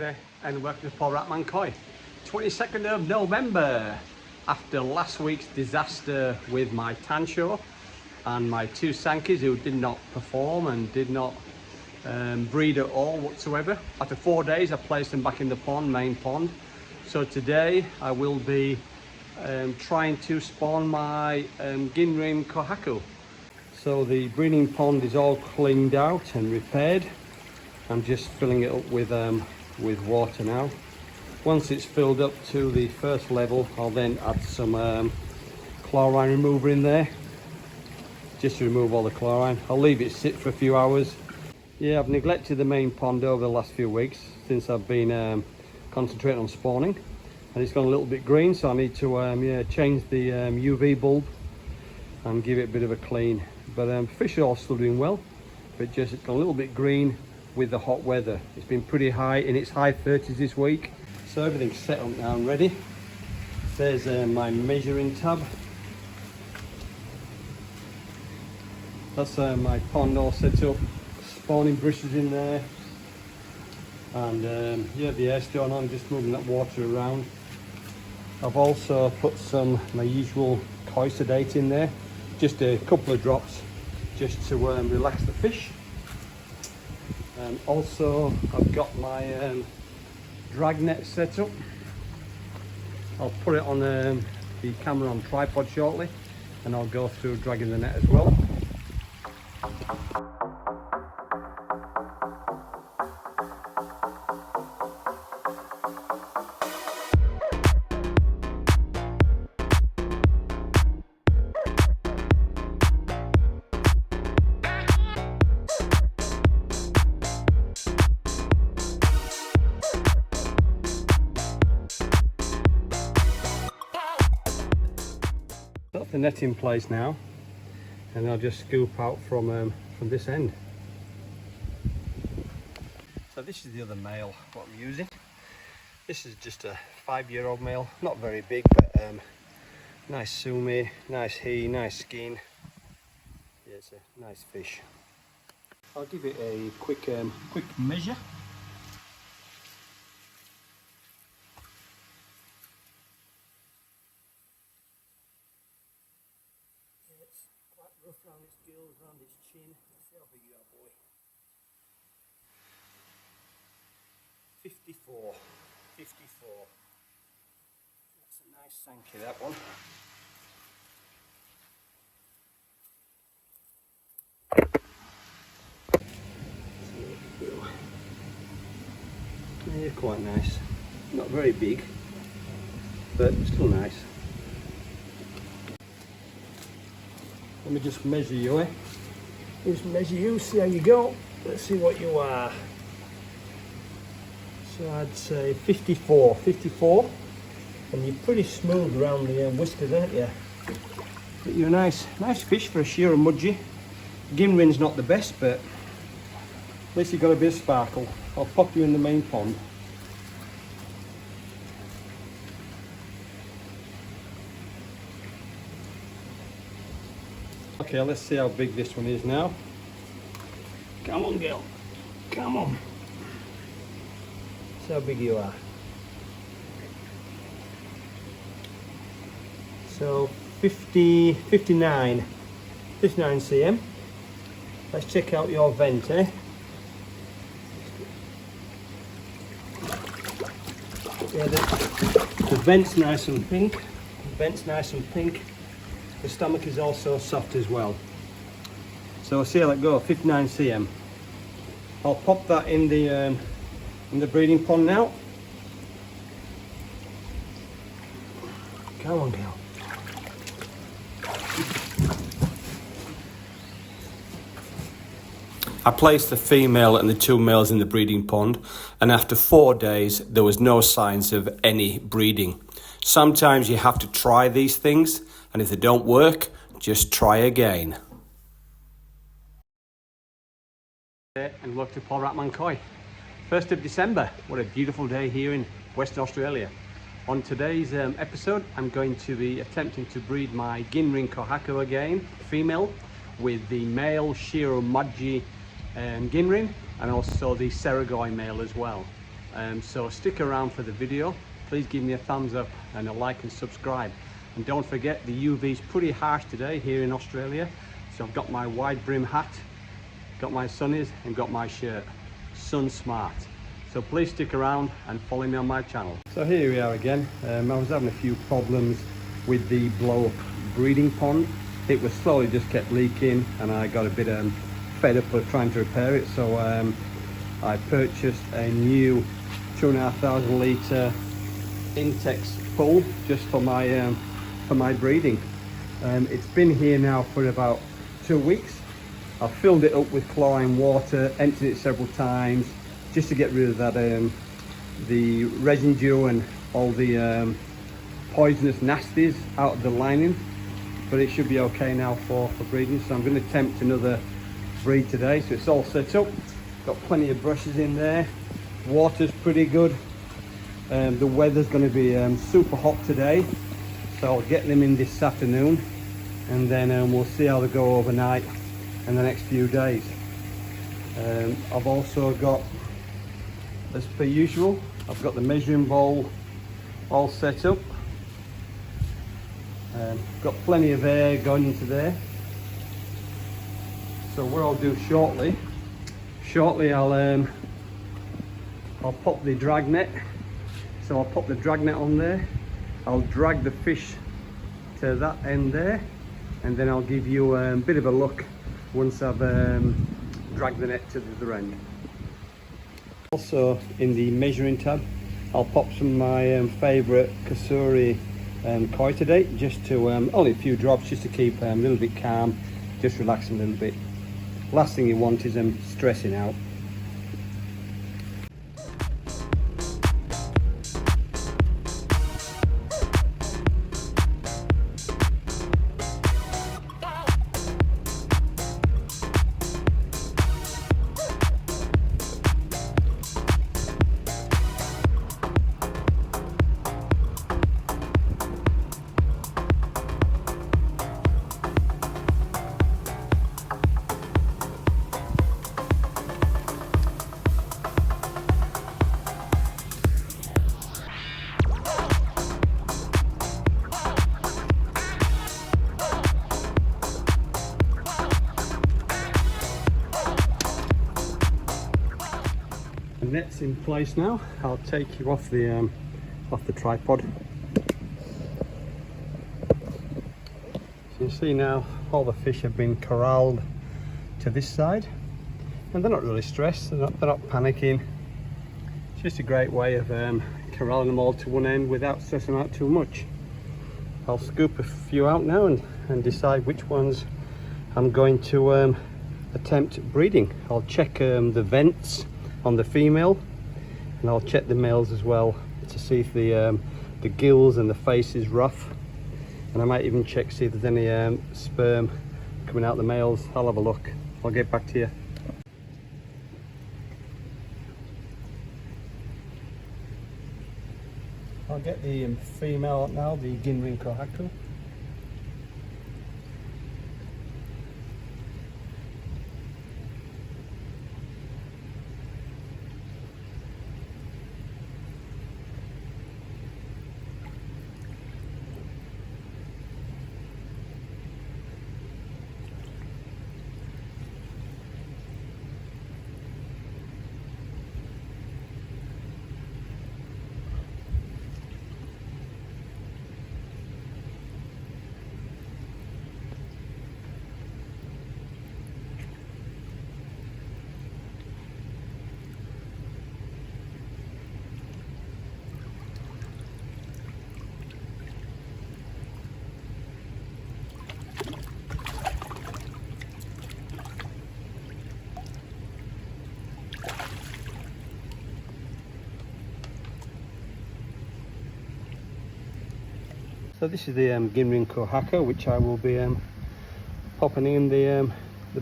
And welcome to Paul Ratman Koi. 22nd of November. After last week's disaster with my tan show and my two Sankes who did not perform and did not breed at all whatsoever. After 4 days I placed them back in the pond, main pond. So today I will be trying to spawn my Gin Rin Kohaku. So the breeding pond is all cleaned out and repaired. I'm just filling it up with water now. Once it's filled up to the first level, I'll then add some chlorine remover in there, just to remove all the chlorine. I'll leave it sit for a few hours. Yeah, I've neglected the main pond over the last few weeks since I've been concentrating on spawning, and it's gone a little bit green, so I need to change the UV bulb and give it a bit of a clean. But fish are all still doing well, but just it's gone a little bit green with the hot weather. It's been pretty high, in its high 30s this week. So everything's set up now and ready. There's my measuring tab. That's my pond all set up. Spawning brushes in there. And yeah, the air's going on, just moving that water around. I've also put my usual koi sedate in there. Just a couple of drops, just to relax the fish. Also, I've got my drag net set up. I'll put it on the camera on tripod shortly, and I'll go through dragging the net as well. Got the net in place now, and I'll just scoop out from this end. So this is the other male what I'm using. This is just a 5-year-old male, not very big, but nice sumi, nice he, nice skin. Yeah, it's a nice fish. I'll give it a quick measure. Rough around its gills, around its chin. Let's see how big you are, boy. 54. 54. That's a nice Sanke, that one. Yeah, quite nice. Not very big, but still nice. Let me just measure you, Just measure you, see how you go. Let's see what you are. So I'd say 54. 54. And you're pretty smooth around the whiskers, aren't you? But you're a nice fish for a Shiro Muji. Gin Rin's not the best, but at least you've got a bit of sparkle. I'll pop you in the main pond. Okay, let's see how big this one is now. Come on, girl. Come on. See how big you are. So 59 cm. Let's check out your vent, Yeah, the vent's nice and pink. The vent's nice and pink. The stomach is also soft as well. So we'll see how that goes. 59 cm. I'll pop that in the breeding pond now. Come on, girl. I placed the female and the two males in the breeding pond, and after 4 days there was no signs of any breeding. Sometimes you have to try these things, and if they don't work, just try again. And welcome to Paul Ratman Koi. 1st of December, what a beautiful day here in Western Australia. On today's episode, I'm going to be attempting to breed my Gin Rin Kohaku again, female, with the male Shiro Muji Gin Rin, and also the Soragoi male as well. So stick around for the video. Please give me a thumbs up and a like and subscribe. And don't forget, the UV is pretty harsh today here in Australia. So I've got my wide brim hat, got my sunnies, and got my shirt. Sun smart. So please stick around and follow me on my channel. So here we are again. I was having a few problems with the blow up breeding pond. It was slowly just kept leaking, and I got a bit fed up of trying to repair it. So I purchased a new 2,500 litre Intex full just for my breeding. It's been here now for about 2 weeks. I've filled it up with chlorine water, emptied it several times just to get rid of that the residue and all the poisonous nasties out of the lining. But it should be okay now for breeding. So I'm going to attempt another breed today. So it's all set up, got plenty of brushes in there, water's pretty good. The weather's going to be super hot today, so I'll get them in this afternoon, and then we'll see how they go overnight and the next few days. I've also got, as per usual, I've got the measuring bowl all set up. Got plenty of air going into there. So what I'll do shortly I'll pop the drag net. So I'll pop the drag net on there. I'll drag the fish to that end there, and then I'll give you a bit of a look once I've dragged the net to the other end. Also in the measuring tab, I'll pop some of my favourite Kasuri koi today, just to only a few drops, just to keep a little bit calm, just relax a little bit. Last thing you want is them stressing out. The net's in place now. I'll take you off the tripod. So you see now all the fish have been corralled to this side, and they're not really stressed, they're not panicking. It's just a great way of corralling them all to one end without stressing out too much. I'll scoop a few out now and decide which ones I'm going to attempt breeding. I'll check the vents on the female, and I'll check the males as well to see if the gills and the face is rough, and I might even check see if there's any sperm coming out the males. I'll have a look. I'll get back to you. I'll get the female out now, the Gin Rin Kohaku. So this is the Gin Rin Kohaku, which I will be popping in the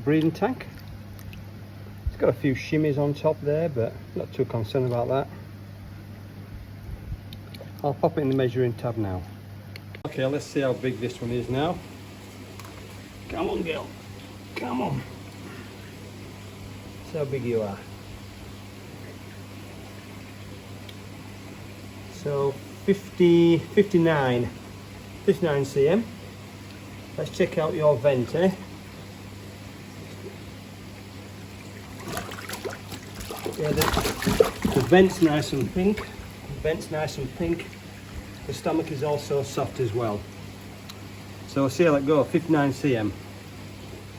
breeding tank. It's got a few shimmies on top there, but not too concerned about that. I'll pop it in the measuring tab now. Okay, let's see how big this one is now. Come on, girl. Come on. See how big you are. So 59 cm. Let's check out your vent, eh? Yeah, the vent's nice and pink. The vent's nice and pink. The stomach is also soft as well. So see how that goes, 59 cm.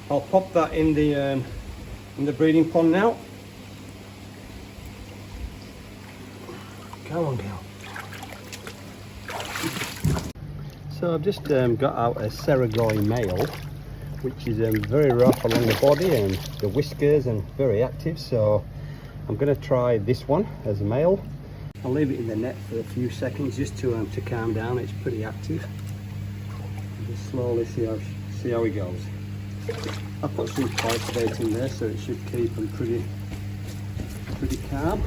I'll pop that in the breeding pond now. Come on, girl. So I've just got out a Soragoi male, which is very rough along the body and the whiskers and very active. So I'm going to try this one as a male. I'll leave it in the net for a few seconds just to calm down. It's pretty active. Just slowly see how he goes. I'll put some spice bait in there so it should keep him pretty calm.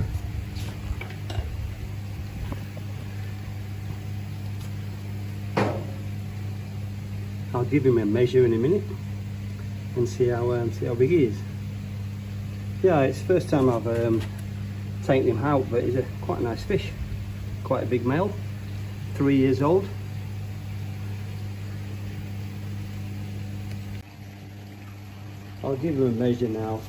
I'll give him a measure in a minute and see how big he is. Yeah, it's the first time I've taken him out, but he's quite a nice fish. Quite a big male, 3 years old. I'll give him a measure now.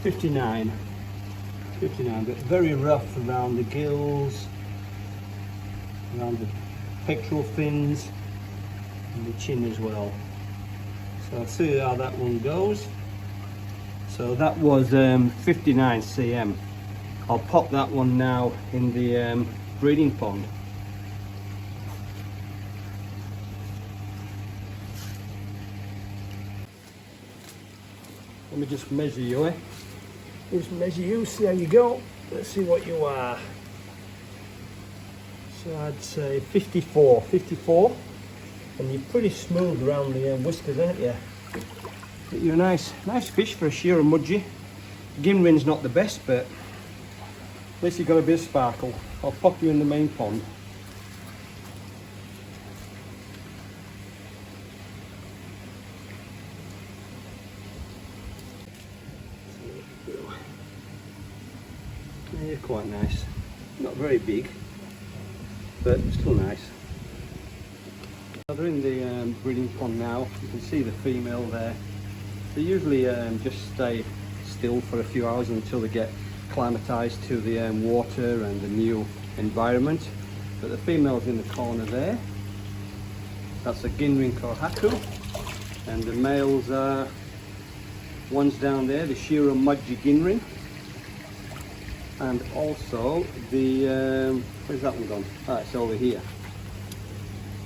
$59, but very rough around the gills, around the pectoral fins and the chin as well. So I'll see how that one goes. So that was 59 cm. I'll pop that one now in the breeding pond. Let me just measure you, eh? Just measure you, see how you go. Let's see what you are. So I'd say 54, and you're pretty smooth around the whiskers, aren't you? But you're a nice fish for a Shiro Muji. Gin Rin's not the best, but at least you've got a bit of sparkle. I'll pop you in the main pond. Yeah, you're quite nice. Not very big, but still nice. They're in the breeding pond now. You can see the female there. They usually just stay still for a few hours until they get acclimatized to the water and the new environment. But the female's in the corner there. That's a Gin Rin Kohaku. And the males are, one's down there, the Shiro Muji Gin Rin. And also the, where's that one gone? Ah, it's over here.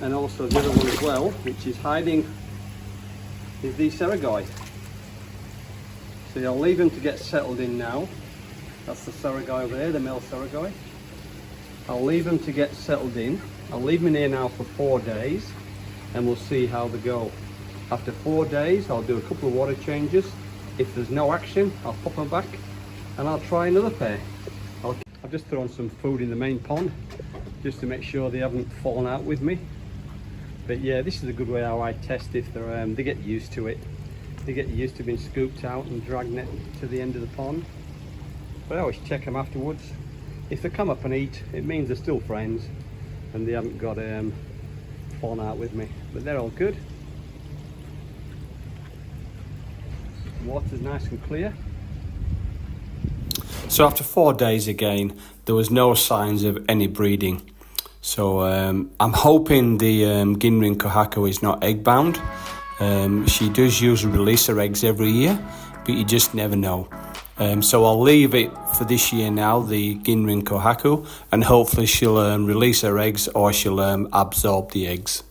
And also the other one as well, which is hiding, is the Soragoi. So I'll leave him to get settled in now. That's the Soragoi over there, the male Soragoi. I'll leave him to get settled in. I'll leave him in here now for 4 days and we'll see how they go. After 4 days, I'll do a couple of water changes. If there's no action, I'll pop them back and I'll try another pair. I've just thrown some food in the main pond just to make sure they haven't fallen out with me. But yeah, this is a good way how I test if they're, they get used to it. They get used to being scooped out and dragged to the end of the pond. But I always check them afterwards. If they come up and eat, it means they're still friends and they haven't got fallen out with me. But they're all good. Water's nice and clear. So after 4 days again, there was no signs of any breeding. So I'm hoping the Gin Rin Kohaku is not egg bound. She does usually release her eggs every year, but you just never know. So I'll leave it for this year now, the Gin Rin Kohaku, and hopefully she'll release her eggs or she'll absorb the eggs.